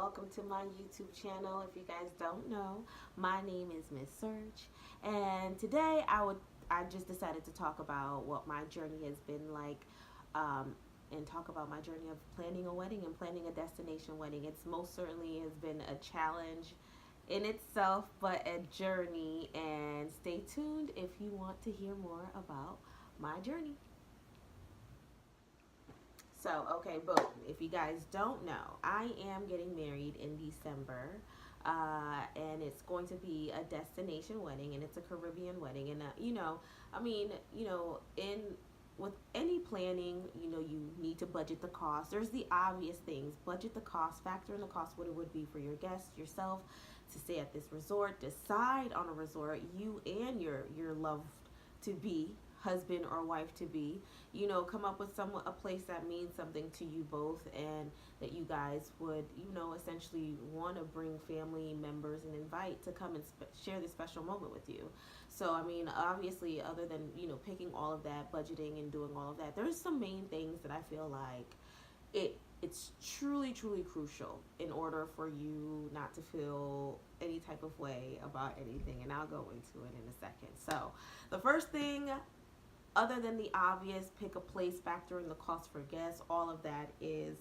welcome to my YouTube channel. If you guys don't know, my name is Miss Search, and today I just decided to talk about what my journey has been like, um, and talk about my journey of planning a wedding and planning a destination wedding. It's most certainly has been a challenge in itself, but a journey. And stay tuned if you want to hear more about my journey. So, okay, boom. If you guys don't know, I am getting married in December. And it's going to be a destination wedding, and it's a Caribbean wedding. And, in with any planning, you need to budget the cost. There's the obvious things: budget the cost, factor in the cost, what it would be for your guests, yourself, to stay at this resort. Decide on a resort, you and your loved to be husband or wife to be, come up with a place that means something to you both, and that you guys would, essentially want to bring family members and invite to come and share this special moment with you. So, I mean, obviously, other than, picking all of that, budgeting and doing all of that, there's some main things that I feel like it's truly crucial in order for you not to feel any type of way about anything, and I'll go into it in a second. So the first thing, other than the obvious, pick a place, factor in the cost for guests, all of that is,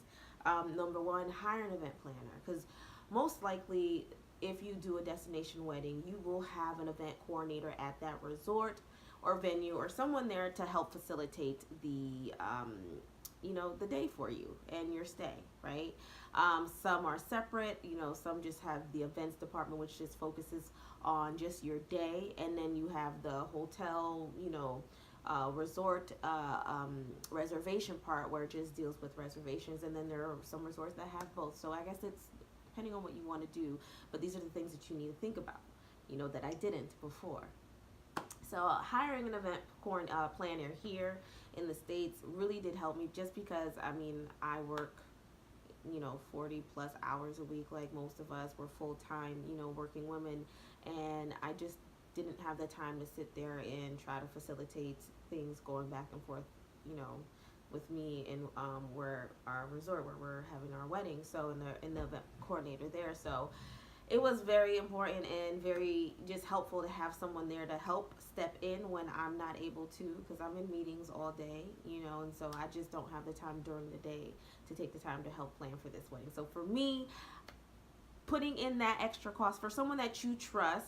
number one, hire an event planner. Because most likely, if you do a destination wedding, you will have an event coordinator at that resort or venue, or someone there to help facilitate the day for you and your stay, right? Some are separate, some just have the events department, which just focuses on just your day, and then you have the hotel, resort reservation part, where it just deals with reservations. And then there are some resorts that have both. So I guess it's depending on what you want to do, but these are the things that you need to think about, that I didn't before. So hiring an event planner here in the States really did help me, just because, I mean, I work 40 plus hours a week, like most of us. We're full-time, working women, and I just didn't have the time to sit there and try to facilitate things going back and forth, with me and where our resort where we're having our wedding. So in the event coordinator there. So it was very important and very just helpful to have someone there to help step in when I'm not able to, because I'm in meetings all day, and so I just don't have the time during the day to take the time to help plan for this wedding. So for me, putting in that extra cost for someone that you trust,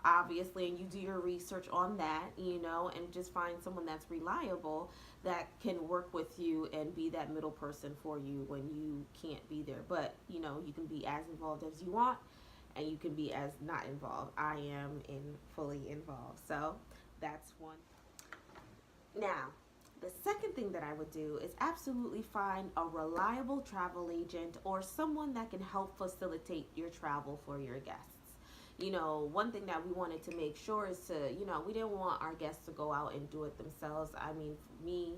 obviously, and you do your research on that, and just find someone that's reliable, that can work with you and be that middle person for you when you can't be there. But, you can be as involved as you want, and you can be as not involved. I am fully involved. So that's one. Now, the second thing that I would do is absolutely find a reliable travel agent or someone that can help facilitate your travel for your guests. One thing that we wanted to make sure is to, we didn't want our guests to go out and do it themselves. I mean, for me,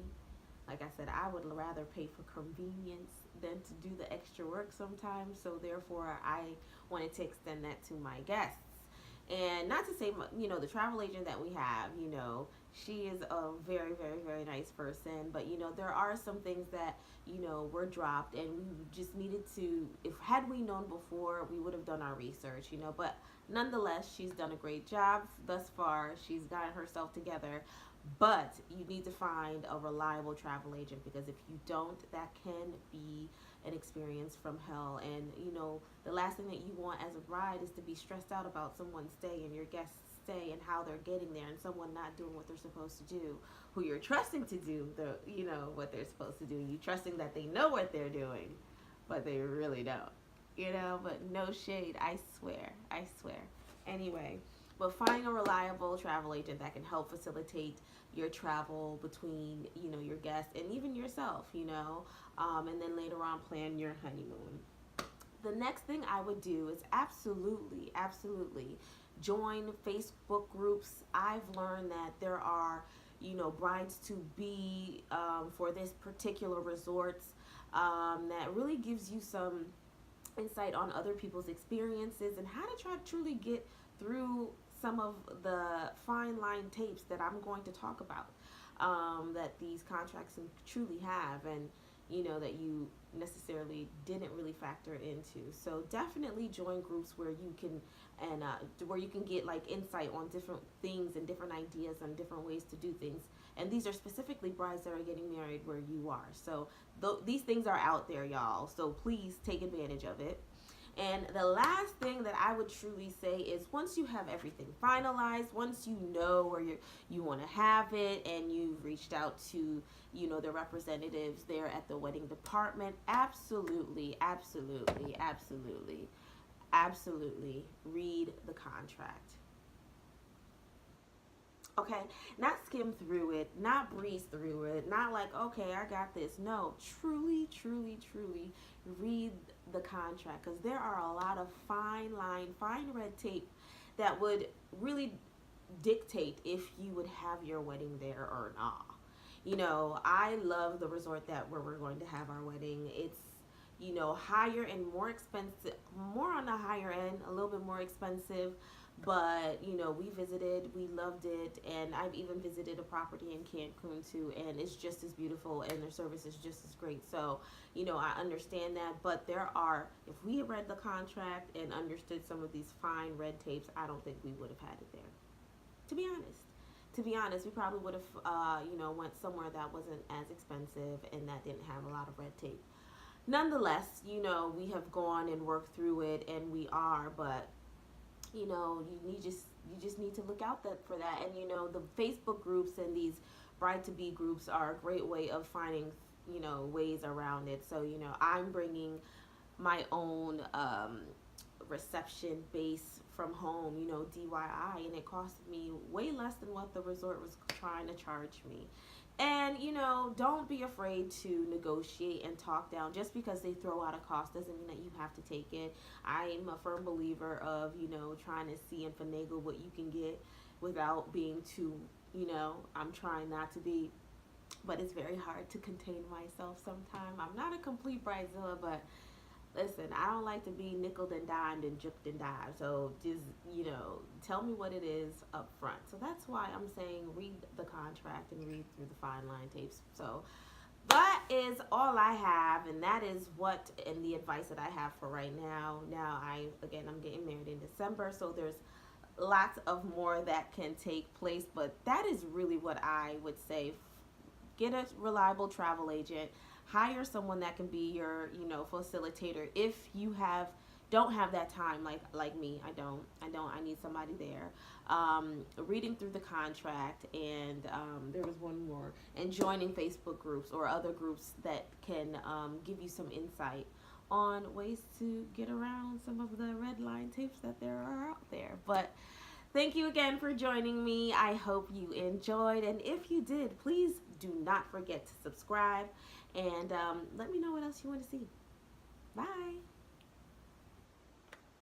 like I said, I would rather pay for convenience than to do the extra work sometimes. So therefore, I wanted to extend that to my guests. And not to say, the travel agent that we have, she is a very, very, very nice person. But, there are some things that, were dropped, and we just needed to, if had we known before, we would have done our research, But nonetheless, she's done a great job thus far. She's gotten herself together. But you need to find a reliable travel agent, because if you don't, that can be an experience from hell. And, the last thing that you want as a bride is to be stressed out about someone's stay and your guests' stay and how they're getting there, and someone not doing what they're supposed to do, who you're trusting to do what they're supposed to do. You trusting that they know what they're doing, but they really don't. But no shade, I swear. Anyway, but find a reliable travel agent that can help facilitate your travel between, your guests and even yourself, and then later on plan your honeymoon. The next thing I would do is absolutely join Facebook groups. I've learned that there are, brides to be, for this particular resorts, that really gives you some insight on other people's experiences and how to try to truly get through some of the fine line tapes that I'm going to talk about, that these contracts truly have. And you know, that you necessarily didn't really factor into. So definitely join groups where you can, and where you can get like insight on different things and different ideas and different ways to do things. And these are specifically brides that are getting married where you are. So these things are out there, y'all. So please take advantage of it. And the last thing that I would truly say is, once you have everything finalized, once you know where you want to have it, and you've reached out to, you know, the representatives there at the wedding department, absolutely, absolutely, absolutely, absolutely read the contract. Okay, not skim through it, not breeze through it, not like, okay, I got this. No, truly, truly, truly read the contract, because there are a lot of fine line, fine red tape that would really dictate if you would have your wedding there or not. You know, I love the resort that where we're going to have our wedding. It's, you know, higher and more expensive, more on the higher end, a little bit more expensive, but you know, we visited, we loved it, and I've even visited a property in Cancun too, and it's just as beautiful, and their service is just as great. So you know, I understand that, but there are, if we had read the contract and understood some of these fine red tapes, I don't think we would have had it there, to be honest. To be honest, we probably would have, you know, went somewhere that wasn't as expensive and that didn't have a lot of red tape. Nonetheless, you know, we have gone and worked through it, and we are, but you know, you just need to look out for that. And you know, the Facebook groups and these bride to be groups are a great way of finding, you know, ways around it. So you know, I'm bringing my own reception base from home, you know, DIY, and it cost me way less than what the resort was trying to charge me. And you know, don't be afraid to negotiate and talk down. Just because they throw out a cost doesn't mean that you have to take it. I'm a firm believer of, you know, trying to see and finagle what you can get without being too, you know, I'm trying not to be, but it's very hard to contain myself sometimes. I'm not a complete bridezilla, but listen, I don't like to be nickel and dimed and juked and dived. So just, you know, tell me what it is up front. So that's why I'm saying read the contract and read through the fine line tapes. So that is all I have, and that is what, and the advice that I have for right now. Now, I'm getting married in December, so there's lots of more that can take place, but that is really what I would say. Get a reliable travel agent, hire someone that can be your, you know, facilitator if you don't have that time, like me. I need somebody there. Reading through the contract, and there was one more, and joining Facebook groups or other groups that can give you some insight on ways to get around some of the red line tapes that there are out there. But thank you again for joining me. I hope you enjoyed, and if you did, please do not forget to subscribe, and let me know what else you want to see. Bye.